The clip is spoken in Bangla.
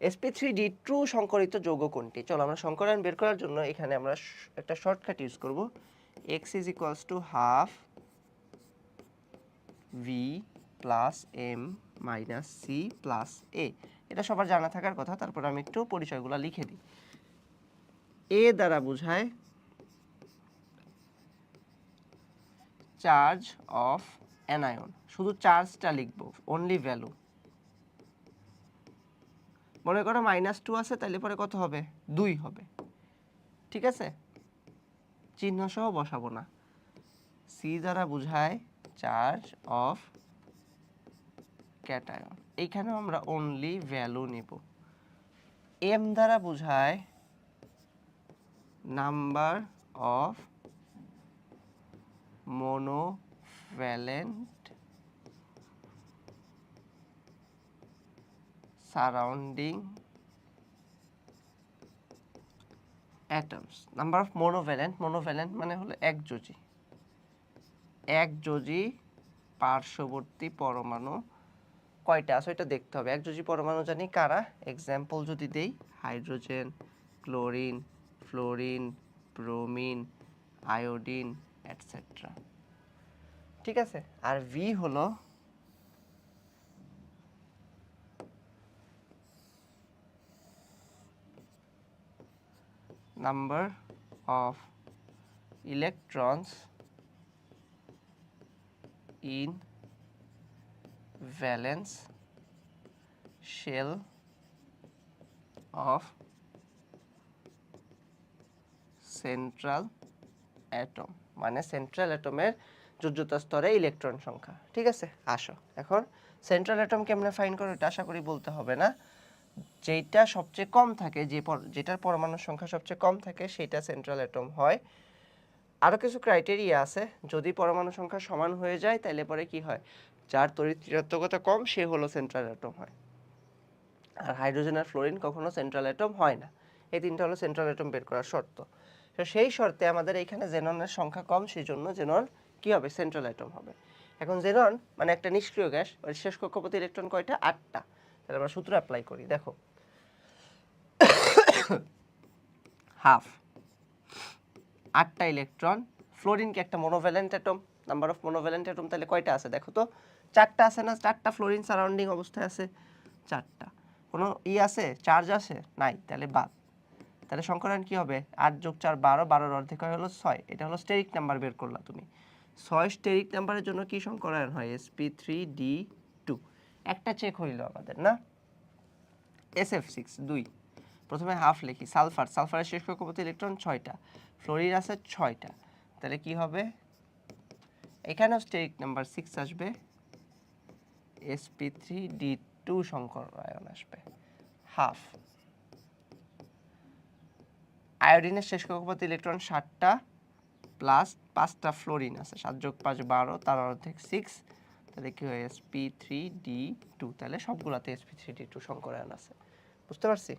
sp3d2 সংকরিত যৌগ কোনটি? চলো আমরা সংকরায়ন বের করার জন্য এখানে আমরা একটা শর্টকাট ইউজ করব। x = ½ v + m - c + a। এটা সবার জানা থাকার কথা, তারপর আমি একটু পরিচয়গুলো লিখে দিই। a দ্বারা বোঝায় চার্জ অফ অ্যানায়ন, শুধু চার্জটা লিখব, অনলি ভ্যালু। মনে করো -2 আছে, তাহলে পরে কত হবে? 2 হবে, ঠিক আছে? চিহ্ন সহ বসাবো না। c দ্বারা বোঝায় চার্জ অফ ক্যাটায়ন, এইখানেও আমরা অনলি ভ্যালু নিব। m দ্বারা বোঝায় number of monovalent surrounding atoms. Number of monovalent, monovalent মানে হলো একযোজী, একযোজী পার্শ্ববর্তী পরমাণু কয়টা আছে এটা দেখতে হবে। একযোজী পরমাণু জানি কারা, এক্সাম্পল যদি দেই, hydrogen, chlorine, fluorine, bromine, iodine, etcetera, ঠিক আছে? আর ভি হলো number of electrons in valence shell of central atom, মানে সেন্ট্রাল অ্যাটমের যোজ্যতা স্তরে ইলেকট্রন সংখ্যা, ঠিক আছে? আসো এখন সেন্ট্রাল অ্যাটম কেমনে ফাইন্ড করো এটা আশা করি বলতে হবে না। যেটা সবচেয়ে কম থাকে, যেটার পরমাণুর সংখ্যা সবচেয়ে কম থাকে সেটা সেন্ট্রাল অ্যাটম হয়। আরও কিছু ক্রাইটেরিয়া আছে, যদি পরমাণু সংখ্যা সমান হয়ে যায় তাহলে পরে কি হয়, যার তড়িৎ ঋণাত্মকতা কম সে হলো সেন্ট্রাল অ্যাটম হয়। আর হাইড্রোজেন আর ফ্লোরিন কখনো সেন্ট্রাল অ্যাটম হয় না। এই তিনটা হলো সেন্ট্রাল অ্যাটম বের করার শর্ত। তো সেই শর্তে আমাদের এখানে জেননের সংখ্যা কম, সেই জন্য জেনন কি হবে, সেন্ট্রাল অ্যাটম হবে। এখন জেনন মানে একটা নিষ্ক্রিয় গ্যাস, ওর শেষ কক্ষপথে ইলেকট্রন কয়টা? 8টা। তাহলে আমরা সূত্র অ্যাপ্লাই করি, দেখো হাফ 8টা ইলেকট্রন। ফ্লোরিন কি একটা মোনোভ্যালেন্ট অ্যাটম? নাম্বার অফ মোনোভ্যালেন্ট অ্যাটম তাহলে কয়টা আছে দেখো তো, 4টা আছে না? 4টা ফ্লোরিন সারাউন্ডিং অবস্থায় আছে, 4টা। কোনো আছে, চার্জ আছে? নাই, তাহলে বাদ। তাহলে সংকরায়ন কি হবে? 8 + 4 12, 12-এর অর্ধেক হয় হলো 6। এটা হলো স্টেরিক নাম্বার বের করলা তুমি। 6 স্টেরিক নাম্বারের জন্য কি সংকরায়ন হয়? sp3d2। একটা চেক হইল আমাদের না? sf6 2। প্রথমে হাফ লিখি। সালফার, সালফারের শেষ কক্ষপথে ইলেকট্রন 6টা, ফ্লোরিন আছে 6টা, তাহলে কি হবে? এখানেও স্টেরিক নাম্বার 6 আসবে, sp3d2 সংকরায়ন আসবে হাফ। আয়োডিনের শেষ কক্ষপথে ইলেকট্রন 7টা প্লাস 5টা ফ্লোরিন আছে, 7 + 5 12, তার অর্ধেক 6, তাহলে কি হয়? sp3d2। তাহলে সবগুলাতে sp3d2 সংকরায়ন আছে, বুঝতে পারছি?